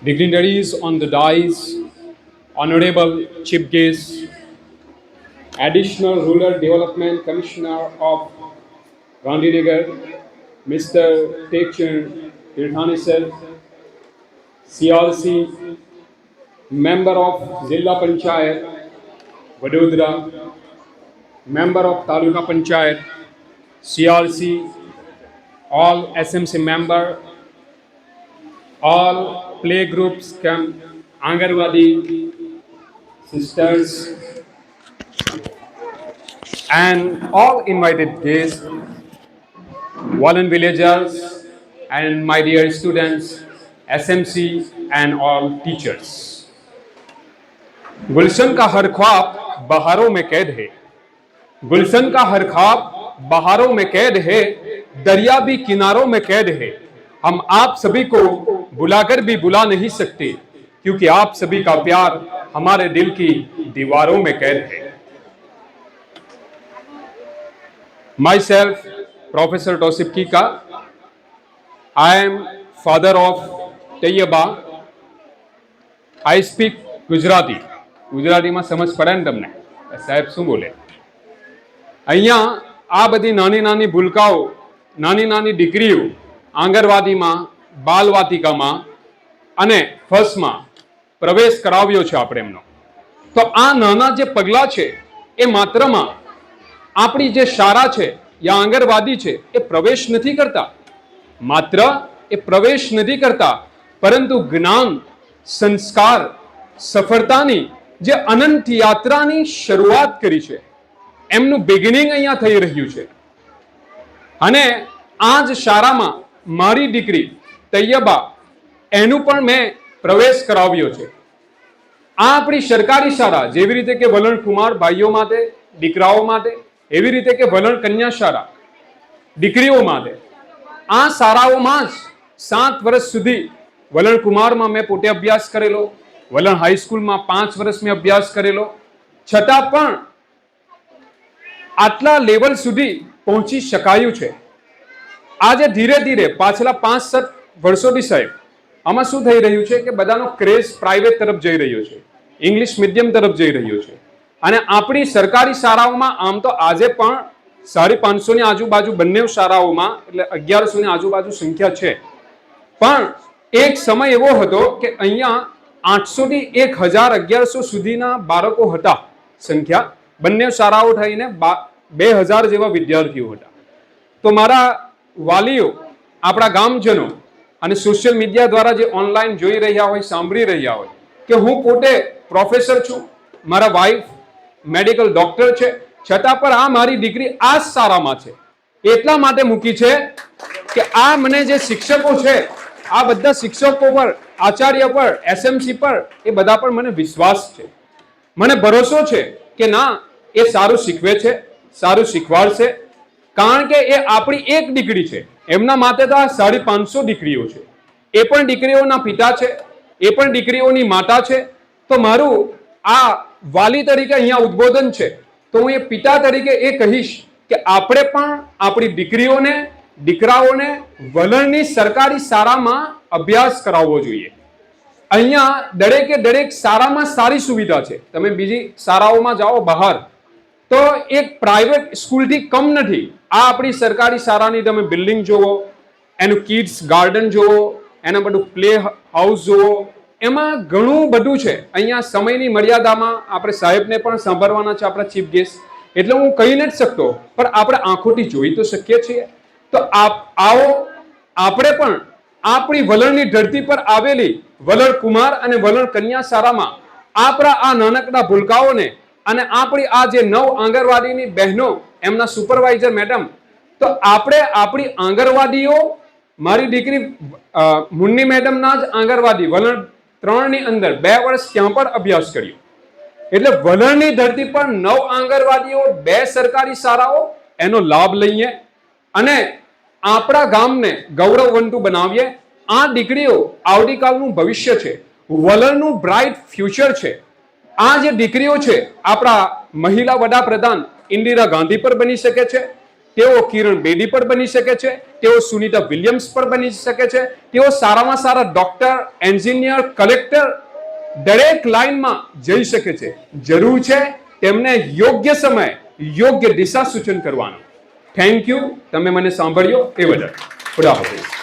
dignitaries on the dais, Honorable Chief Guest, Additional Rural Development Commissioner of Gandhinagar, Mr. Tekchand Tirthani sir, CRC, Member of Zilla Panchayat, Vadodara, Member of Taluka Panchayat, CRC, all SMC member, all play groups, Angarwadi sisters, and all invited guests, Wallen villagers, and my dear students, SMC, and all teachers. गुलशन का हर ख्वाब बहारों में कैद है, गुलशन का हर ख्वाब बहारों में कैद है, दरिया भी किनारों में कैद है। हम आप सभी को बुलाकर भी बुला नहीं सकते, क्योंकि आप सभी का प्यार हमारे दिल की दीवारों में कैद है। Myself, Professor Tosif Kika, I am father of Tayyaba. I speak Gujarati. ગુજરાતીમાં સમજ પડે ને તમને? સાહેબ શું બોલે? અહીંયા આ બધી નાની નાની ભૂલકાઓ, નાની નાની દીકરીઓ આંગણવાડીમાં, બાલવાટિકામાં અને ફર્સ્ટમાં પ્રવેશ કરાવ્યો છે આપણે એમનો. તો આ નાના જે પગલા છે એ માત્રમાં આપણી જે શાળા છે યા આંગણવાડી છે એ પ્રવેશ નથી કરતા, માત્ર એ પ્રવેશ નથી કરતા, પરંતુ જ્ઞાન, સંસ્કાર, સફળતાની જે અનંત યાત્રાની શરૂઆત કરી છે એમનું બિગિનિંગ અહીંયા થઈ રહ્યું છે. અને આ જ શાળામાં મારી દીકરી તૈયબા એનું પણ મેં પ્રવેશ કરાવ્યો છે. આ આપણી સરકારી શાળા, જેવી રીતે કે વલણ કુમાર ભાઈઓ માટે, દીકરાઓ માટે, એવી રીતે કે વલણ કન્યા શાળા દીકરીઓ માટે, આ શાળાઓમાં જ 7 વર્ષ સુધી વલણ કુમારમાં મેં પોતે અભ્યાસ કરેલો, વલણ હાઈસ્કૂલમાં 5 વર્ષ મેં અભ્યાસ કરેલો, છતાં પણ આટલા લેવલ સુધી પહોંચી શકાયું છે. આજે ધીરે ધીરે પાછલા 5-7 વર્ષોથી સાહેબ આમાં શું થઈ રહ્યું છે કે બધાનો ક્રેઝ પ્રાઇવેટ તરફ જઈ રહ્યો છે, ઇંગ્લિશ મીડિયમ તરફ જઈ રહ્યો છે. અને આપણી સરકારી શાળાઓમાં આમ તો આજે પણ 550 ની આજુબાજુ બંને શાળાઓમાં એટલે 1100 ની આજુબાજુ સંખ્યા છે, પણ એક સમય એવો હતો કે અહીંયા 800 થી 1000 1100 સુધીના બાળકો હતા સંખ્યા, બંને શાળાઓ થઈને 2000 જેવા વિદ્યાર્થીઓ હતા. તો મારા વાલીઓ, આપણા ગામજનો અને સોશિયલ મીડિયા દ્વારા જે ઓનલાઈન જોઈ રહ્યા હોય, સાંભળી રહ્યા હોય કે હું પોતે પ્રોફેસર છું, મારા વાઈફ મેડિકલ ડોક્ટર છે, છતાં પણ આ મારી દીકરી આ જ શાળામાં છે. એટલા માટે મૂકી છે કે આ મને જે શિક્ષકો છે, આ બધા શિક્ષકો પર, આચાર્ય પર, એસએમસી પર, એ બધા પર મને વિશ્વાસ છે, મને ભરોસો છે કે ના, એ સારું શીખવે છે, સારું શીખવાડશે. કારણ કે એ આપણી એક દીકરી છે, એમના માટે તો આ 550 દીકરીઓ છે, એ પણ દીકરીઓના પિતા છે, એ પણ દીકરીઓની માતા છે. તો મારું આ વાલી તરીકે અહીંયા ઉદ્બોધન છે, તો હું એ પિતા તરીકે એ કહીશ કે આપણે પણ આપણી દીકરીઓને, દીકરાઓને વલણની સરકારી શાળામાં અભ્યાસ કરાવવો જોઈએ. અહીંયા દરેકે દરેક શાળામાં સારી સુવિધા છે. તમે બીજી શાળાઓમાં જાઓ બહાર તો એક પ્રાઇવેટ સ્કૂલથી કમ નથી. આ આપણી સરકારી શાળાની તમે બિલ્ડિંગ જોવો, એનું કિડ્સ ગાર્ડન જોવો, એના બધું પ્લે હાઉસ જોવો, એમાં ઘણું બધું છે. અહીંયા સમયની મર્યાદામાં આપણે સાહેબને પણ સાંભળવાના છે, આપણા ચીફ ગેસ્ટ, એટલે હું કહી નથી શકતો, પણ આપણે આંખોથી જોઈ તો શકીએ છીએ. તો આવો આપણે પણ આપણી વલણની ધરતી પર આવેલી વલણ કુમાર અને વલણ કન્યા શાળામાં આપણા આ નાનકડા ભૂલકાઓને અને આપણી આ જે 9 આંગણવાડીની બહેનો, એમના સુપરવાઇઝર મેડમ, તો આપણે આપણી આંગણવાડીઓ, મારી દીકરી મુન્ની મેડમના જ આંગણવાડી વલણ 3 ની અંદર 2 વર્ષ ત્યાં પણ અભ્યાસ કર્યો. એટલે વલણની ધરતી પર 9 આંગણવાડીઓ, 2 સરકારી શાળાઓ, એનો લાભ લઈએ અને આપણા ગામને ગૌરવવંતું બનાવીએ. આ દીકરીઓ આવતીકાલનું ભવિષ્ય છે, વલણનું બ્રાઇટ ફ્યુચર છે. આ જે દીકરીઓ છે, આપણા મહિલા વડાપ્રધાન ઇન્દિરા ગાંધી પર બની શકે છે, તેઓ કિરણ બેદી પણ બની શકે છે, તેઓ સુનિતા વિલિયમ્સ પણ બની શકે છે, તેઓ સારામાં સારા ડોક્ટર, એન્જિનિયર, કલેક્ટર દરેક લાઈનમાં જઈ શકે છે. જરૂર છે તેમને યોગ્ય સમય યોગ્ય દિશા સૂચન કરવાનું. થેન્ક યુ, તમે મને સાંભળ્યો એ બદલ. ખુદા હાફિઝ.